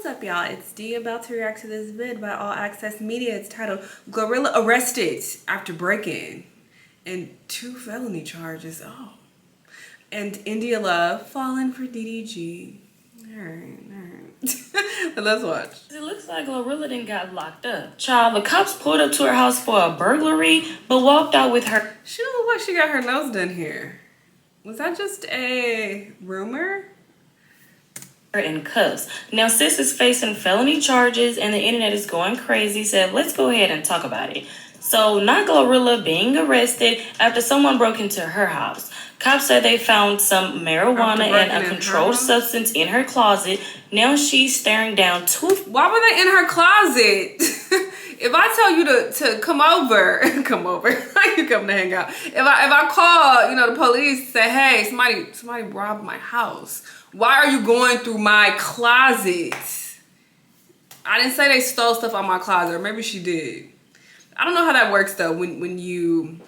up, y'all? It's D about to react to this vid by All Access Media. It's titled GloRilla Arrested After Break-In and 2 felony charges. Oh. And India Love falling for DDG. Alright. Let's watch. It looks like GloRilla done got locked up. Child, the cops pulled up to her house for a burglary, but walked out with her. She don't look like she got her nose done here. Was that just a rumor? In cuffs. Now, sis is facing felony charges and the internet is going crazy. Said, let's go ahead and talk about it. So, not GloRilla being arrested after someone broke into her house. Cops said they found some marijuana and a controlled substance in her closet. Now she's staring down 2. Why were they in her closet? If I tell you to come over, you come to hang out. If I call, the police, say, hey, somebody robbed my house. Why are you going through my closet? I didn't say they stole stuff out my closet, or maybe she did. I don't know how that works though. When you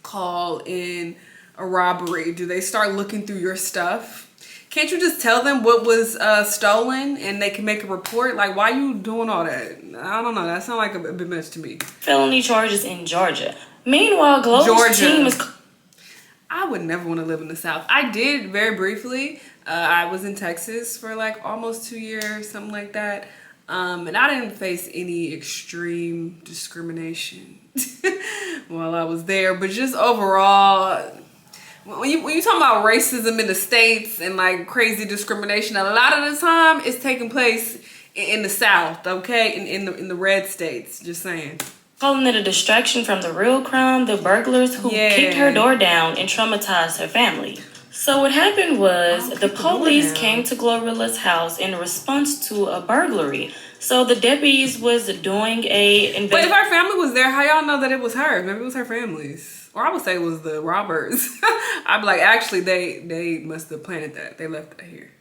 call in a robbery, do they start looking through your stuff? Can't you just tell them what was stolen and they can make a report? Like, why are you doing all that? I don't know. That sounds like a bit much to me. Felony charges in Georgia. Meanwhile, Glo's team is... I would never want to live in the South. I did very briefly. I was in Texas for like almost 2 years, something like that. And I didn't face any extreme discrimination while I was there. But just overall, when you talk about racism in the States and like crazy discrimination, a lot of the time it's taking place in the South, okay? In the red states, just saying. Calling it a distraction from the real crime, the burglars who kicked her door down and traumatized her family. So what happened was the police came to GloRilla's house in response to a burglary. So the deputies was doing a... But if her family was there, how y'all know that it was her? Maybe it was her family's. Or I would say it was the robbers. I'd be like, actually, they must have planted that. They left that here.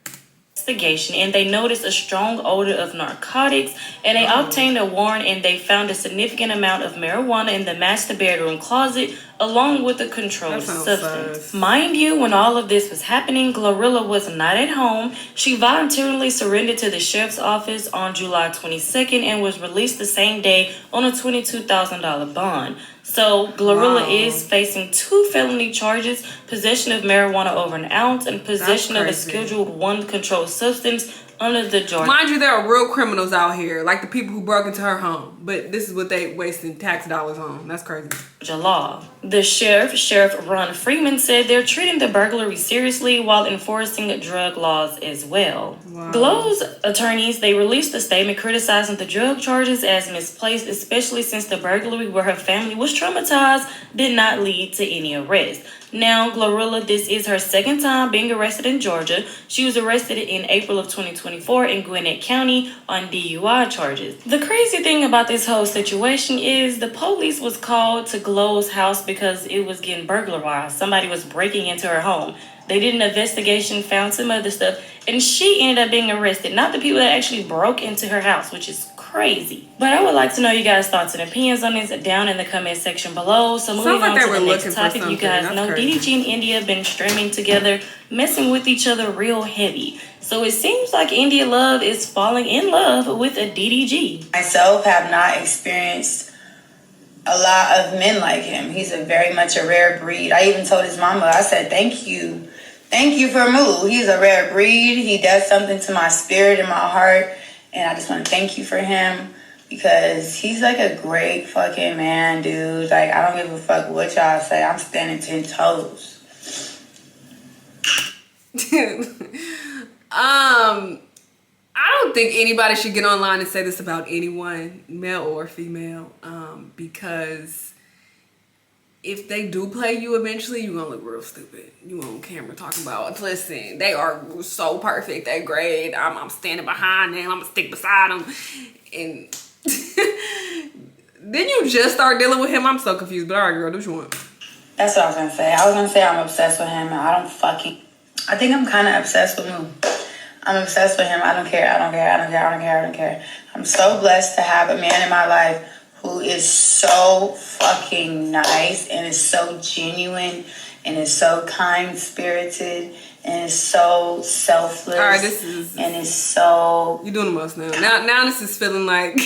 Investigation, and they noticed a strong odor of narcotics, and they obtained a warrant, and they found a significant amount of marijuana in the master bedroom closet along with a controlled substance. Mind you, when all of this was happening, GloRilla was not at home. She voluntarily surrendered to the sheriff's office on July 22nd and was released the same day on a $22,000 bond. So GloRilla is facing 2 felony charges: possession of marijuana over an ounce and possession of a Scheduled 1 controlled substance under the Georgia. Mind you, there are real criminals out here, like the people who broke into her home. But this is what they wasting tax dollars on. That's crazy. Law. The Sheriff Ron Freeman, said they're treating the burglary seriously while enforcing drug laws as well. Wow. Glo's attorneys, they released a statement criticizing the drug charges as misplaced, especially since the burglary where her family was traumatized did not lead to any arrest. Now, GloRilla, this is her 2nd time being arrested in Georgia. She was arrested in April of 2024 in Gwinnett County on DUI charges. The crazy thing about this whole situation is the police was called to Glo's house because it was getting burglarized. Somebody was breaking into her home. They did an investigation, found some other stuff, and she ended up being arrested. Not the people that actually broke into her house, which is crazy. But I would like to know you guys' thoughts and opinions on this down in the comment section below. So moving on to the next topic, you guys know DDG and India have been streaming together, messing with each other real heavy. So it seems like India Love is falling in love with a DDG. Myself have not experienced a lot of men like him. He's very much a rare breed. I even told his mama, I said, thank you for Moo. He's a rare breed. He does something to my spirit and my heart. And I just want to thank you for him because he's like a great fucking man, dude. Like, I don't give a fuck what y'all say. I'm standing 10 toes. I don't think anybody should get online and say this about anyone, male or female, because if they do play you eventually, you're gonna look real stupid. You on camera talking about, listen, they are so perfect, they're great, I'm standing behind them, I'm gonna stick beside them, and then you just start dealing with him. I'm so confused, but all right, girl, do what you want. That's what I was gonna say. I was gonna say I'm obsessed with him, and I think I'm kind of obsessed with him. I'm obsessed with him. I don't care. I'm so blessed to have a man in my life who is so fucking nice and is so genuine and is so kind-spirited and it's so selfless. All right, this is... And it's so... You're doing the most now. Now this is feeling like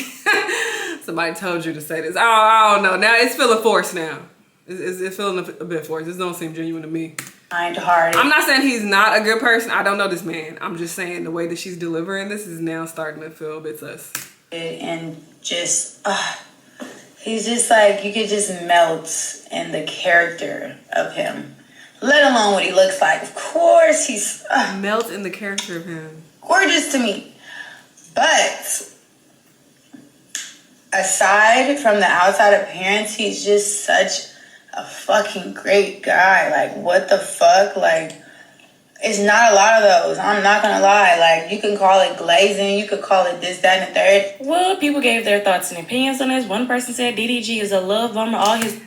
somebody told you to say this. I don't know. Now it's feeling forced now. It's feeling a bit forced. This don't seem genuine to me. Kind-hearted. I'm not saying he's not a good person. I don't know this man. I'm just saying the way that she's delivering this is now starting to feel a bit sus. And just, he's just like, you could just melt in the character of him. Let alone what he looks like. Of course, he's... Melt in the character of him. Gorgeous to me. But aside from the outside appearance, he's just such a fucking great guy. Like, what the fuck? Like, it's not a lot of those. I'm not gonna lie. Like, you can call it glazing, you could call it this, that, and the third. Well, people gave their thoughts and opinions on this. One person said DDG is a love bomber.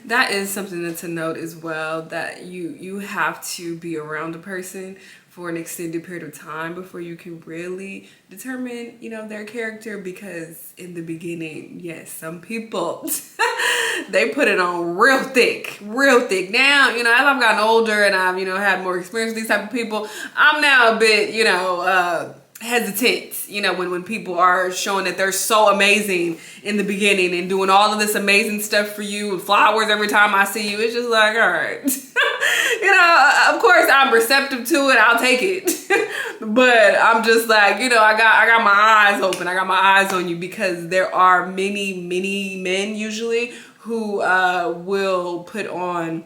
That is something to note as well, that you have to be around a person for an extended period of time before you can really determine, their character, because in the beginning, yes, some people, they put it on real thick. Now, as I've gotten older and I've, had more experience with these type of people, I'm now a bit, hesitant, when people are showing that they're so amazing in the beginning and doing all of this amazing stuff for you and flowers every time I see you. It's just like, all right. Of course I'm receptive to it. I'll take it. But I'm just like, I got my eyes open. I got my eyes on you, because there are many men usually who will put on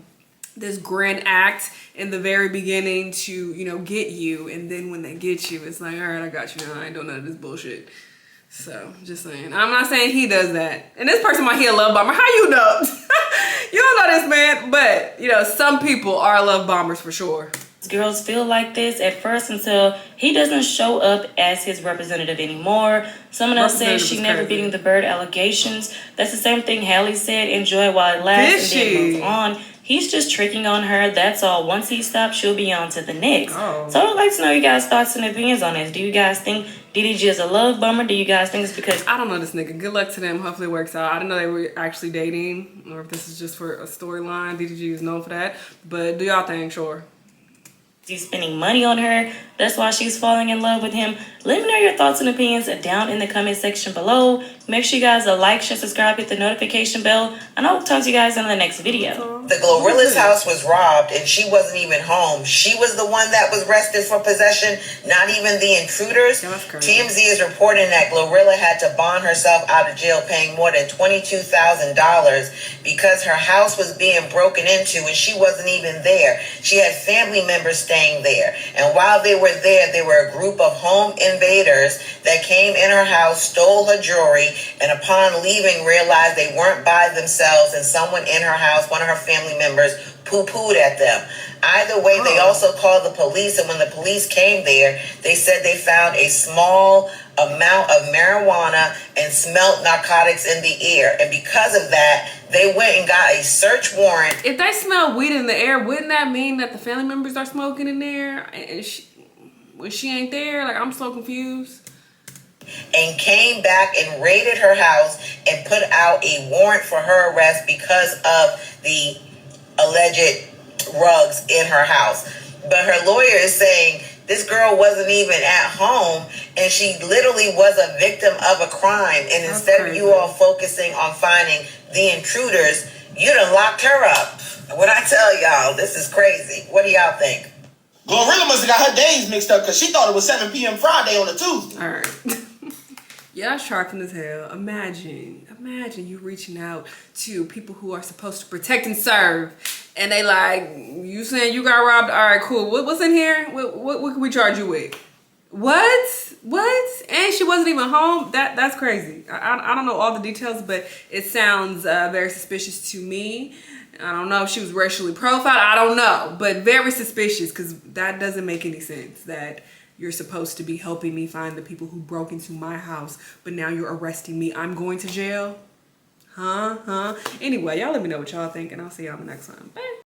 this grand act in the very beginning to, get you. And then when they get you, it's like, all right, I got you now. I ain't doing none of this bullshit. So, just saying. I'm not saying he does that. And this person might hear a love bomber. How you know? You don't know this man. But, some people are love bombers for sure. Girls feel like this at first until he doesn't show up as his representative anymore. Someone else says she never beating the bird allegations. That's the same thing Hallie said. Enjoy while it lasts and then move on. He's just tricking on her. That's all. Once he stops, she'll be on to the next. Oh. So I'd like to know your guys' thoughts and opinions on this. Do you guys think DDG is a love bummer? Do you guys think it's because... I don't know this nigga. Good luck to them. Hopefully it works out. I didn't know they were actually dating, or if this is just for a storyline. DDG is known for that. But do y'all think? Sure. He's spending money on her. That's why she's falling in love with him. Let me know your thoughts and opinions down in the comment section below. Make sure you guys like, share, subscribe, hit the notification bell, and I'll talk to you guys in the next video. The GloRilla's house was robbed and she wasn't even home. She was the one that was arrested for possession, not even the intruders. TMZ is reporting that GloRilla had to bond herself out of jail, paying more than $22,000 because her house was being broken into and she wasn't even there. She had family members staying there. And while they were there, they were a group of home invaders that came in her house, stole her jewelry, and upon leaving realized they weren't by themselves and someone in her house, one of her family members, poo-pooed at them. Either way, they also called the police, and when the police came there, they said they found a small amount of marijuana and smelt narcotics in the air. And because of that, they went and got a search warrant. If they smell weed in the air, wouldn't that mean that the family members are smoking in there? And when she ain't there, like, I'm so confused. And came back and raided her house and put out a warrant for her arrest because of the alleged rugs in her house. But her lawyer is saying this girl wasn't even at home and she literally was a victim of a crime. And instead of you all focusing on finding the intruders, you done locked her up. When I tell y'all, this is crazy. What do y'all think? GloRilla must have got her days mixed up because she thought it was 7 p.m. Friday on a Tuesday. All right. Yeah, that's shocking as hell. Imagine you reaching out to people who are supposed to protect and serve, and they like, you saying you got robbed? All right, cool. What's in here? What can we charge you with? What? And she wasn't even home? That's crazy. I don't know all the details, but it sounds very suspicious to me. I don't know if she was racially profiled. I don't know, but very suspicious, because that doesn't make any sense that you're supposed to be helping me find the people who broke into my house, but now you're arresting me. I'm going to jail? Huh? Anyway, y'all let me know what y'all think, and I'll see y'all in the next one. Bye.